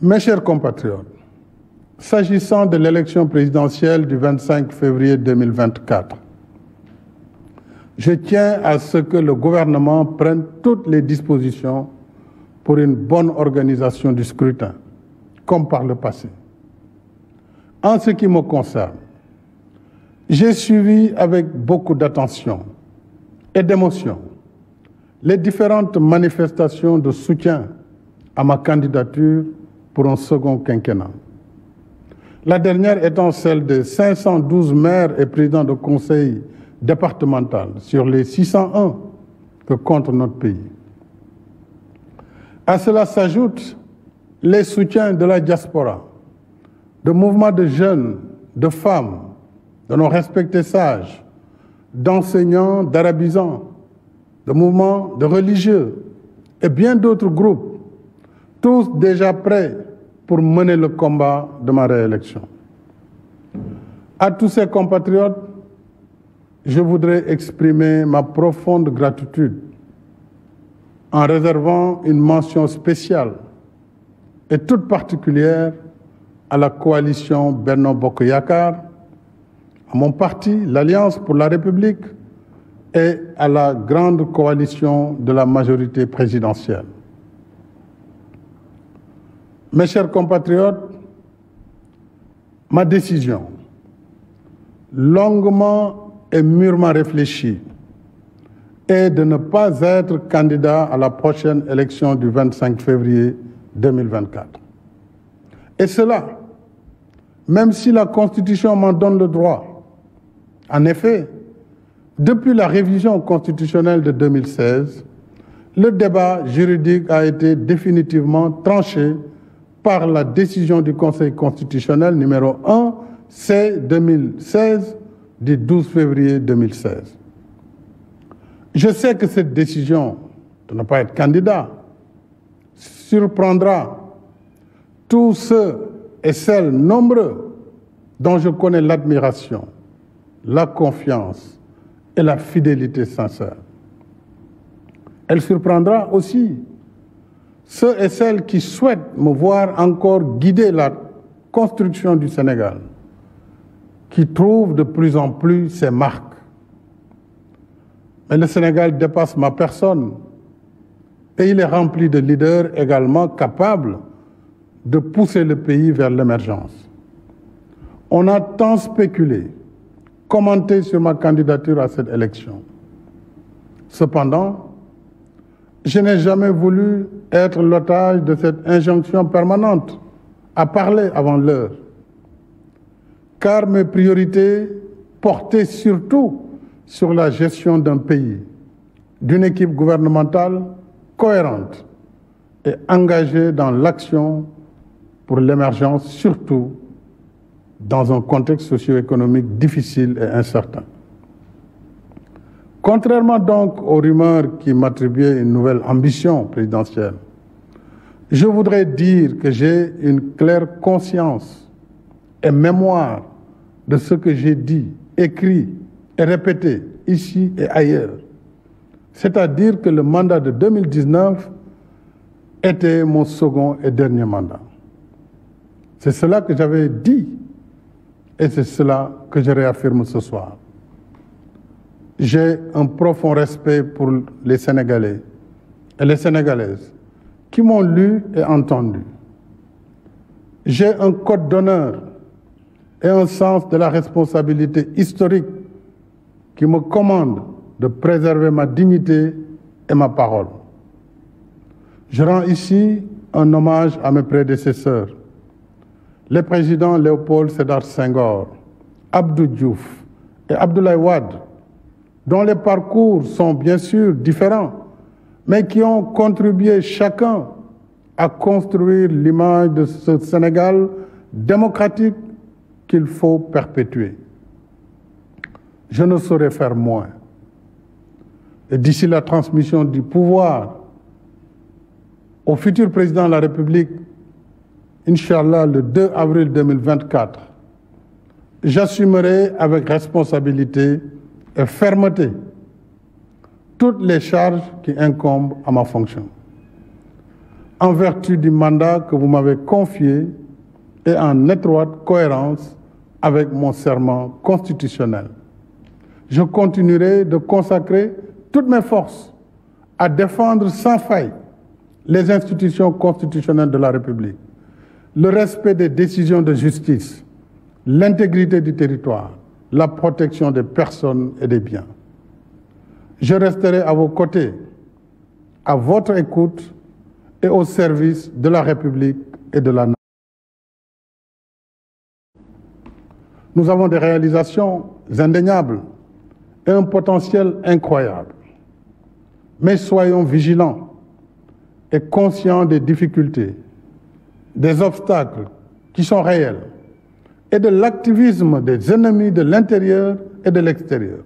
Mes chers compatriotes, s'agissant de l'élection présidentielle du 25 février 2024, je tiens à ce que le gouvernement prenne toutes les dispositions pour une bonne organisation du scrutin, comme par le passé. En ce qui me concerne, j'ai suivi avec beaucoup d'attention et d'émotion les différentes manifestations de soutien à ma candidature pour un second quinquennat. La dernière étant celle des 512 maires et présidents de conseil départemental sur les 601 que compte notre pays. À cela s'ajoutent les soutiens de la diaspora, de mouvements de jeunes, de femmes, de nos respectés sages, d'enseignants, d'arabisants, de mouvements de religieux et bien d'autres groupes, tous déjà prêts pour mener le combat de ma réélection. À tous ces compatriotes, je voudrais exprimer ma profonde gratitude en réservant une mention spéciale et toute particulière à la coalition Benno Bokk Yakaar, à mon parti, l'Alliance pour la République, et à la grande coalition de la majorité présidentielle. Mes chers compatriotes, ma décision, longuement et mûrement réfléchie, est de ne pas être candidat à la prochaine élection du 25 février 2024. Et cela, même si la Constitution m'en donne le droit. En effet, depuis la révision constitutionnelle de 2016, le débat juridique a été définitivement tranché par la décision du Conseil constitutionnel numéro 1 C-2016 du 12 février 2016. Je sais que cette décision de ne pas être candidat surprendra tous ceux et celles nombreux dont je connais l'admiration, la confiance et la fidélité sincère. Elle surprendra aussi ceux et celles qui souhaitent me voir encore guider la construction du Sénégal, qui trouvent de plus en plus ses marques. Mais le Sénégal dépasse ma personne et il est rempli de leaders également capables de pousser le pays vers l'émergence. On a tant spéculé, commenté sur ma candidature à cette élection. Cependant, je n'ai jamais voulu être l'otage de cette injonction permanente à parler avant l'heure, car mes priorités portaient surtout sur la gestion d'un pays, d'une équipe gouvernementale cohérente et engagée dans l'action pour l'émergence, surtout dans un contexte socio-économique difficile et incertain. Contrairement donc aux rumeurs qui m'attribuaient une nouvelle ambition présidentielle, je voudrais dire que j'ai une claire conscience et mémoire de ce que j'ai dit, écrit et répété ici et ailleurs. C'est-à-dire que le mandat de 2019 était mon second et dernier mandat. C'est cela que j'avais dit et c'est cela que je réaffirme ce soir. J'ai un profond respect pour les Sénégalais et les Sénégalaises qui m'ont lu et entendu. J'ai un code d'honneur et un sens de la responsabilité historique qui me commande de préserver ma dignité et ma parole. Je rends ici un hommage à mes prédécesseurs, les présidents Léopold Sédar Senghor, Abdou Diouf et Abdoulaye Wade, dont les parcours sont bien sûr différents, mais qui ont contribué chacun à construire l'image de ce Sénégal démocratique qu'il faut perpétuer. Je ne saurais faire moins. Et d'ici la transmission du pouvoir au futur président de la République, Inch'Allah, le 2 avril 2024, j'assumerai avec responsabilité et fermeté toutes les charges qui incombent à ma fonction. en vertu du mandat que vous m'avez confié et en étroite cohérence avec mon serment constitutionnel. Je continuerai de consacrer toutes mes forces à défendre sans faille les institutions constitutionnelles de la République, le respect des décisions de justice, l'intégrité du territoire, la protection des personnes et des biens. Je resterai à vos côtés, à votre écoute et au service de la République et de la nation. Nous avons des réalisations indéniables et un potentiel incroyable. Mais soyons vigilants et conscients des difficultés, des obstacles qui sont réels et de l'activisme des ennemis de l'intérieur et de l'extérieur.